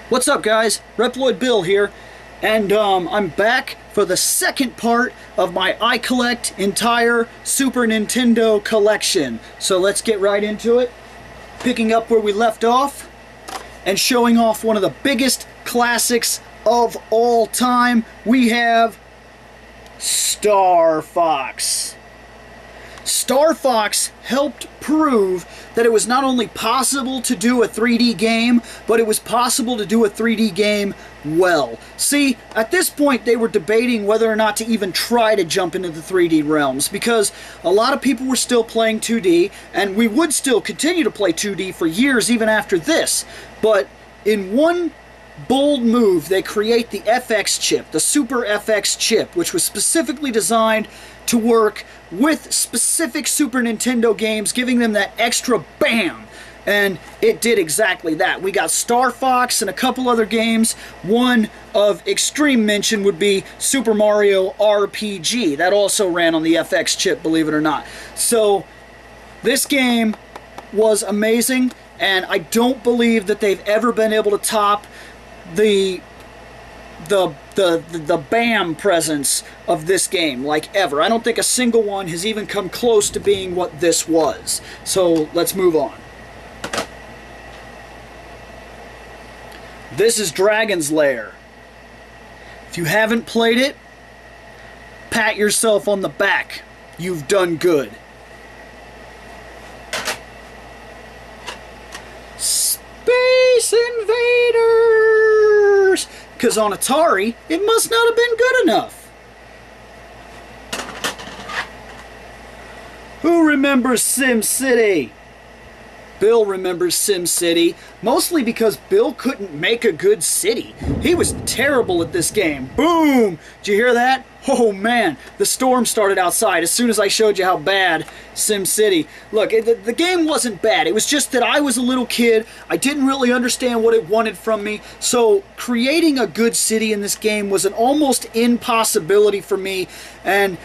What's up, guys? Reploid Bill here, and I'm back for the second part of my I Collect entire Super Nintendo collection. So let's get right into it, picking up where we left off and showing off one of the biggest classics of all time. We have Star Fox. Star Fox helped prove that it was not only possible to do a 3D game, but it was possible to do a 3D game well. See, at this point they were debating whether or not to even try to jump into the 3D realms, because a lot of people were still playing 2D, and we would still continue to play 2D for years even after this. But in one bold move, they create the FX chip, the Super FX chip, which was specifically designed to work with specific Super Nintendo games, giving them that extra BAM! And it did exactly that. We got Star Fox and a couple other games. One of extreme mention would be Super Mario RPG. That also ran on the FX chip, believe it or not. So this game was amazing, and I don't believe that they've ever been able to top the BAM presence of this game, like ever. I don't think a single one has even come close to being what this was. So let's move on. This is Dragon's Lair. If you haven't played it, pat yourself on the back. You've done good. Space Invaders! Because on Atari, it must not have been good enough. Who remembers SimCity? Bill remembers SimCity, mostly because Bill couldn't make a good city. He was terrible at this game. Boom! Did you hear that? Oh man, the storm started outside as soon as I showed you how bad SimCity. Look, the game wasn't bad. It was just that I was a little kid. I didn't really understand what it wanted from me. So creating a good city in this game was an almost impossibility for me. And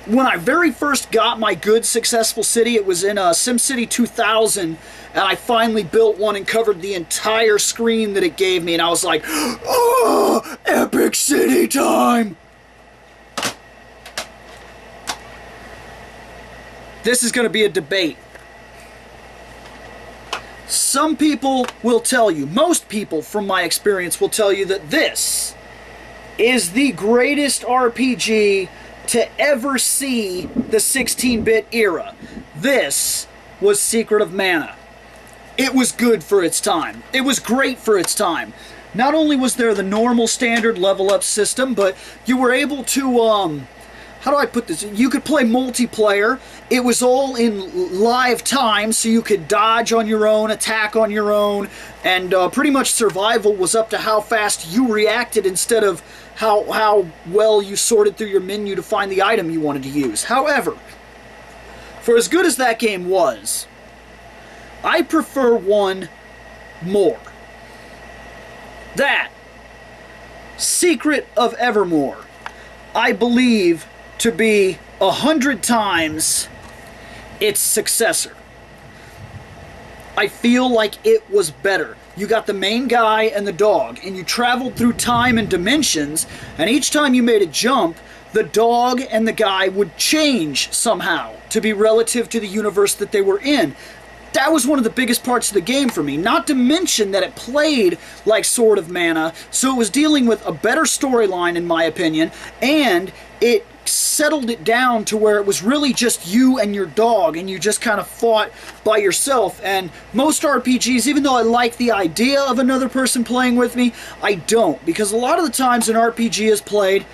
when I very first got my good, successful city, it was in SimCity 2000, and I finally built one and covered the entire screen that it gave me, and I was like, oh, epic city time! This is going to be a debate. Some people will tell you, most people from my experience will tell you that this is the greatest RPG to ever see the 16-bit era. This was Secret of Mana. It was good for its time. It was great for its time. Not only was there the normal standard level up system, but you were able to, how do I put this? You could play multiplayer. It was all in live time, so you could dodge on your own, attack on your own, and pretty much survival was up to how fast you reacted instead of how well you sorted through your menu to find the item you wanted to use. However, for as good as that game was, I prefer one more. That, Secret of Evermore, I believe to be 100 times its successor. I feel like it was better. You got the main guy and the dog, and you traveled through time and dimensions, and each time you made a jump, the dog and the guy would change somehow to be relative to the universe that they were in. That was one of the biggest parts of the game for me, not to mention that it played like Sword of Mana, so it was dealing with a better storyline in my opinion, and it settled it down to where it was really just you and your dog, and you just kind of fought by yourself. And most RPGs, even though I like the idea of another person playing with me, I don't, because a lot of the times an RPG is played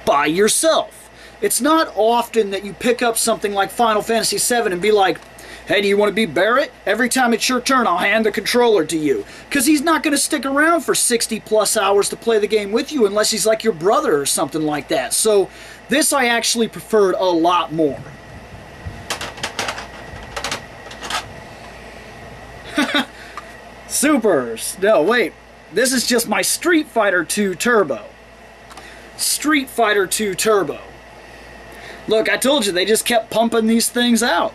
by yourself. It's not often that you pick up something like Final Fantasy VII and be like, hey, do you want to be Barrett? Every time it's your turn, I'll hand the controller to you. Because he's not going to stick around for 60 plus hours to play the game with you unless he's like your brother or something like that. So this I actually preferred a lot more. Supers. No, wait. This is just my Street Fighter 2 Turbo. Street Fighter 2 Turbo. Look, I told you, they just kept pumping these things out.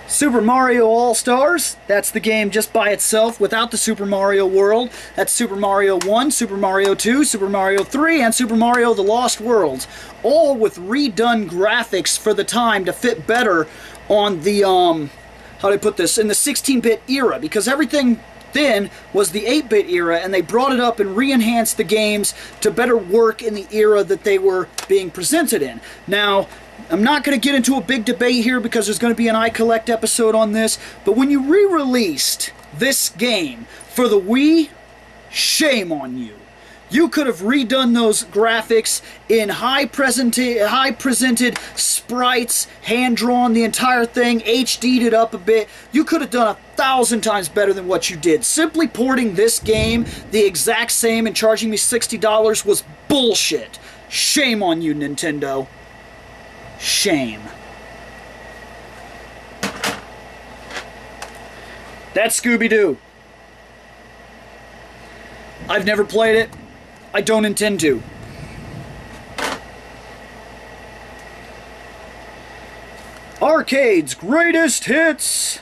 Super Mario All-Stars, that's the game just by itself without the Super Mario World. That's Super Mario 1, Super Mario 2, Super Mario 3, and Super Mario The Lost Worlds. All with redone graphics for the time to fit better on the, how do I put this, in the 16-bit era, because everything then was the 8-bit era, and they brought it up and re-enhanced the games to better work in the era that they were being presented in. Now, I'm not going to get into a big debate here because there's going to be an iCollect episode on this, but when you re-released this game for the Wii, shame on you. You could have redone those graphics in high-presented sprites, hand-drawn, the entire thing, HD'd it up a bit. You could have done 1,000 times better than what you did. Simply porting this game the exact same and charging me $60 was bullshit. Shame on you, Nintendo. Shame. That's Scooby-Doo. I've never played it. I don't intend to. Arcade's Greatest Hits.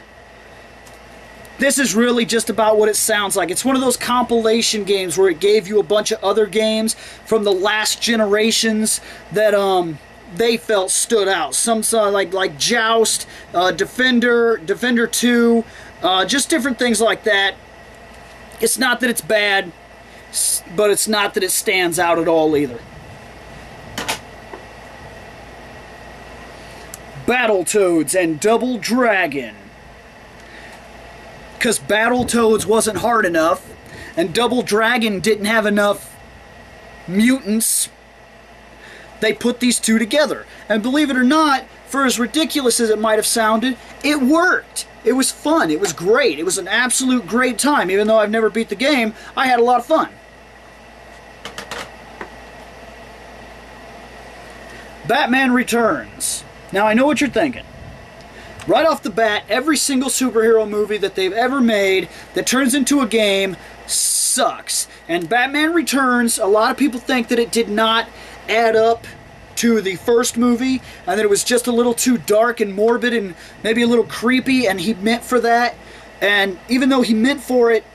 This is really just about what it sounds like. It's one of those compilation games where it gave you a bunch of other games from the last generations that they felt stood out. Some like Joust, Defender 2, just different things like that. It's not that it's bad, but it's not that it stands out at all either. Battletoads and Double Dragon. Because Battletoads wasn't hard enough, and Double Dragon didn't have enough mutants, they put these two together. And believe it or not, for as ridiculous as it might have sounded, it worked. It was fun. It was great. It was an absolute great time. Even though I've never beat the game, I had a lot of fun. Batman Returns. Now, I know what you're thinking. Right off the bat, every single superhero movie that they've ever made that turns into a game sucks. And Batman Returns, a lot of people think that it did not add up to the first movie, and that it was just a little too dark and morbid and maybe a little creepy, and he meant for that. And even though he meant for it,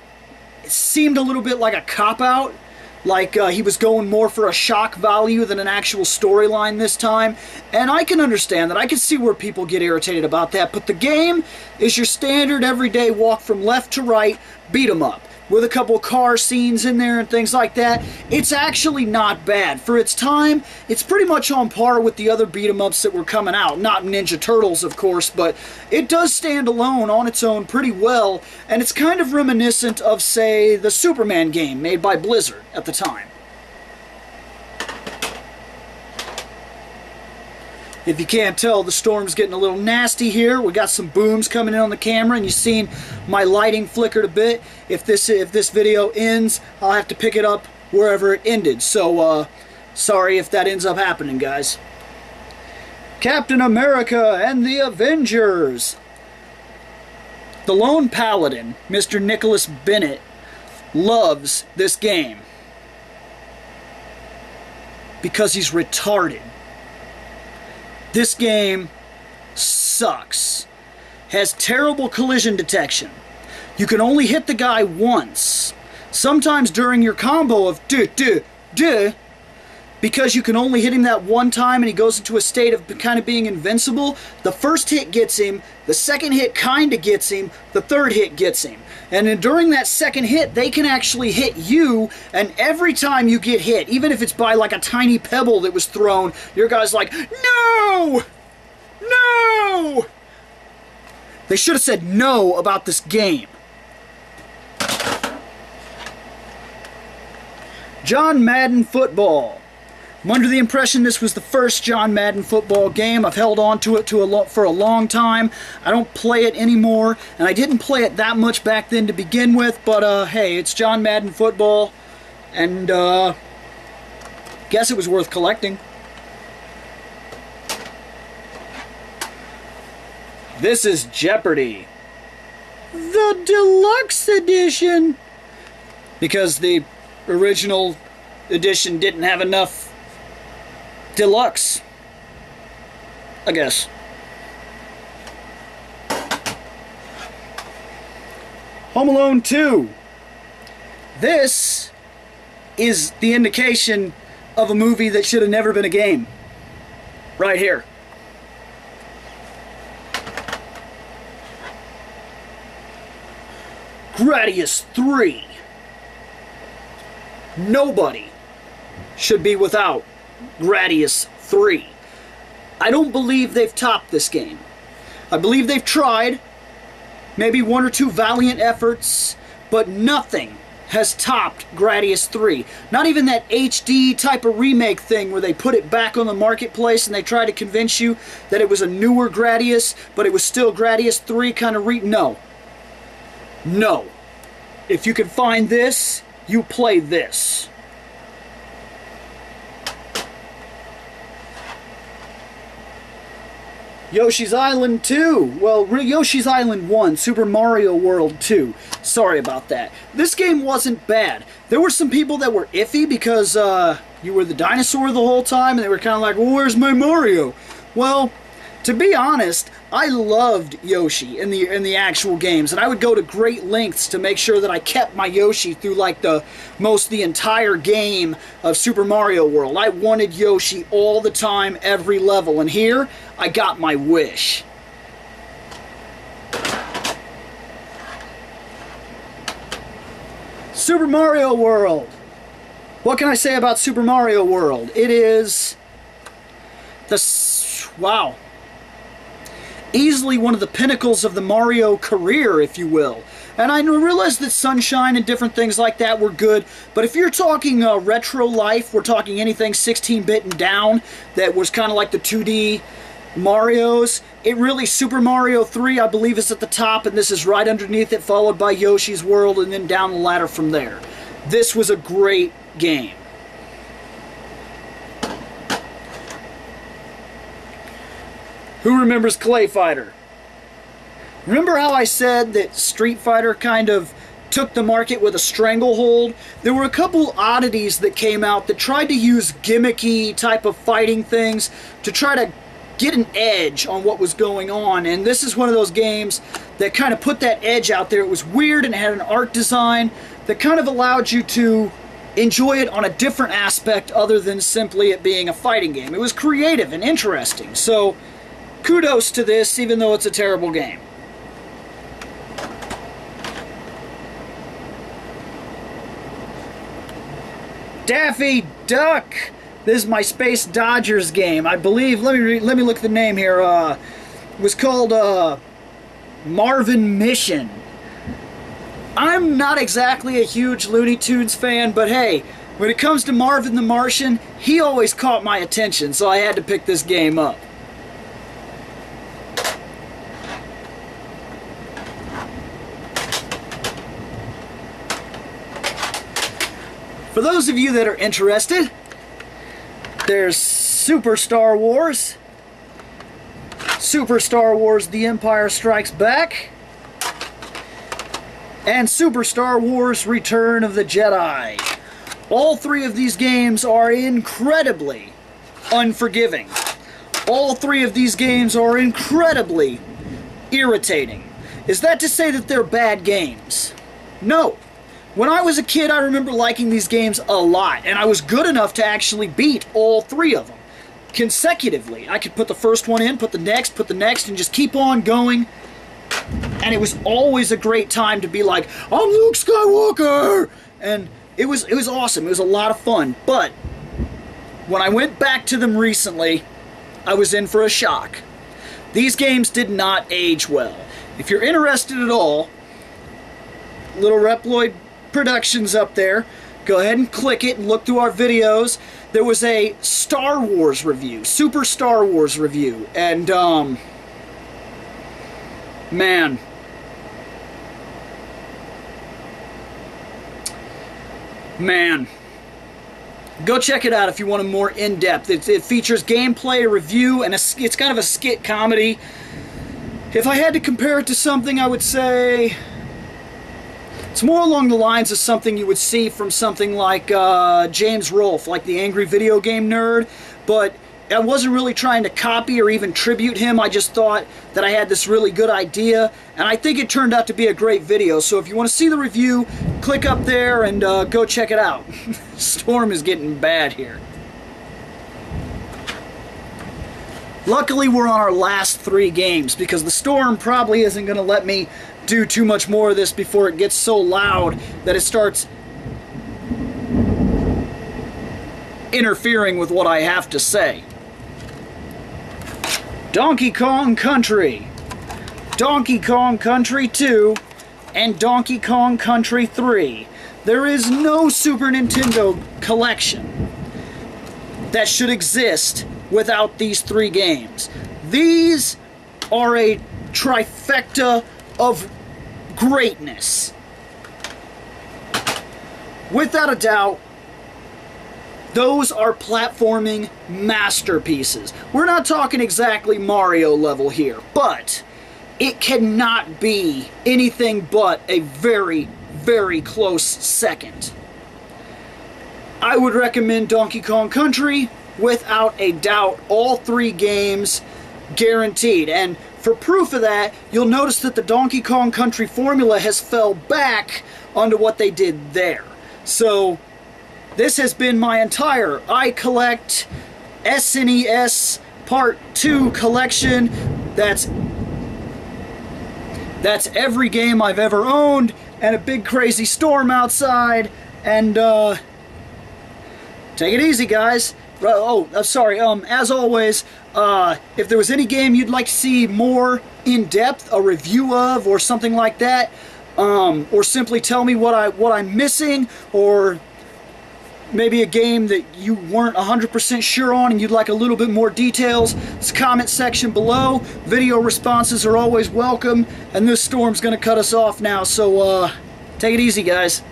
it seemed a little bit like a cop-out. Like he was going more for a shock value than an actual storyline this time. And I can understand that. I can see where people get irritated about that. But the game is your standard everyday walk from left to right, beat 'em up. With a couple car scenes in there and things like that. It's actually not bad. For its time, it's pretty much on par with the other beat-em-ups that were coming out. Not Ninja Turtles, of course, but it does stand alone on its own pretty well, and it's kind of reminiscent of, say, the Superman game made by Blizzard at the time. If you can't tell, the storm's getting a little nasty here. We got some booms coming in on the camera, and you've seen my lighting flickered a bit. If this video ends, I'll have to pick it up wherever it ended. So, sorry if that ends up happening, guys. Captain America and the Avengers. The Lone Paladin, Mr. Nicholas Bennett, loves this game because he's retarded. This game sucks. Has terrible collision detection. You can only hit the guy once. Sometimes during your combo of duh, because you can only hit him that one time and he goes into a state of kind of being invincible, the first hit gets him, the second hit kind of gets him, the third hit gets him. And then during that second hit, they can actually hit you, and every time you get hit, even if it's by like a tiny pebble that was thrown, your guy's like, no! No! They should have said no about this game. John Madden Football. I'm under the impression this was the first John Madden football game. I've held on to it for a long time. I don't play it anymore, and I didn't play it that much back then to begin with, but hey, it's John Madden football, and guess it was worth collecting. This is Jeopardy! The Deluxe Edition! Because the original edition didn't have enough deluxe, I guess. Home Alone 2. This is the indication of a movie that should have never been a game. Right here. Gradius 3. Nobody should be without Gradius 3. I don't believe they've topped this game. I believe they've tried, maybe one or two valiant efforts, but nothing has topped Gradius 3. Not even that HD type of remake thing where they put it back on the marketplace and they try to convince you that it was a newer Gradius, but it was still Gradius 3 kind of No. No. If you can find this, you play this. Yoshi's Island 2. Well, Yoshi's Island 1, Super Mario World 2. Sorry about that. This game wasn't bad. There were some people that were iffy because you were the dinosaur the whole time, and they were kind of like, well, where's my Mario? Well, to be honest, I loved Yoshi in the actual games, and I would go to great lengths to make sure that I kept my Yoshi through like the entire game of Super Mario World. I wanted Yoshi all the time, every level, and here I got my wish. Super Mario World. What can I say about Super Mario World? It is wow. Easily one of the pinnacles of the Mario career, if you will. And I realize that Sunshine and different things like that were good, but if you're talking retro life, we're talking anything 16-bit and down that was kind of like the 2D Marios, it really, Super Mario 3, I believe, is at the top, and this is right underneath it, followed by Yoshi's World, and then down the ladder from there. This was a great game. Who remembers Clay Fighter? Remember how I said that Street Fighter kind of took the market with a stranglehold? There were a couple oddities that came out that tried to use gimmicky type of fighting things to try to get an edge on what was going on, and this is one of those games that kind of put that edge out there. It was weird and it had an art design that kind of allowed you to enjoy it on a different aspect other than simply it being a fighting game. It was creative and interesting, so kudos to this, even though it's a terrible game. Daffy Duck. This is my Space Dodgers game. I believe, let me look at the name here. It was called Marvin Mission. I'm not exactly a huge Looney Tunes fan, but hey, when it comes to Marvin the Martian, he always caught my attention, so I had to pick this game up. For those of you that are interested, there's Super Star Wars, Super Star Wars The Empire Strikes Back, and Super Star Wars Return of the Jedi. All three of these games are incredibly unforgiving. All three of these games are incredibly irritating. Is that to say that they're bad games? No. When I was a kid, I remember liking these games a lot, and I was good enough to actually beat all three of them consecutively. I could put the first one in, put the next, and just keep on going. And it was always a great time to be like, I'm Luke Skywalker! And it was awesome. It was a lot of fun. But when I went back to them recently, I was in for a shock. These games did not age well. If you're interested at all, little Reploid Productions up there, go ahead and click it and look through our videos. There was a Star Wars review, Super Star Wars review, and man, go check it out if you want a more in-depth. It features gameplay, a review, and it's kind of a skit comedy. If I had to compare it to something, I would say it's more along the lines of something you would see from something like James Rolfe, like the Angry Video Game Nerd, but I wasn't really trying to copy or even tribute him. I just thought that I had this really good idea, and I think it turned out to be a great video. So if you want to see the review, click up there and go check it out. Storm is getting bad here. Luckily, we're on our last 3 games because the storm probably isn't going to let me do too much more of this before it gets so loud that it starts interfering with what I have to say. Donkey Kong Country, Donkey Kong Country 2, and Donkey Kong Country 3. There is no Super Nintendo collection that should exist without these 3 games. These are a trifecta of greatness. Without a doubt, those are platforming masterpieces. We're not talking exactly Mario level here, but it cannot be anything but a very, very close second. I would recommend Donkey Kong Country without a doubt. All 3 games guaranteed. And for proof of that, you'll notice that the Donkey Kong Country formula has fell back onto what they did there. So this has been my entire iCollect SNES Part 2 collection. That's every game I've ever owned, and a big crazy storm outside, and take it easy, guys. Oh, sorry, as always, if there was any game you'd like to see more in-depth, a review of, or something like that, or simply tell me what I'm missing, or maybe a game that you weren't 100% sure on and you'd like a little bit more details, it's comment section below. Video responses are always welcome, and this storm's gonna cut us off now, so take it easy, guys.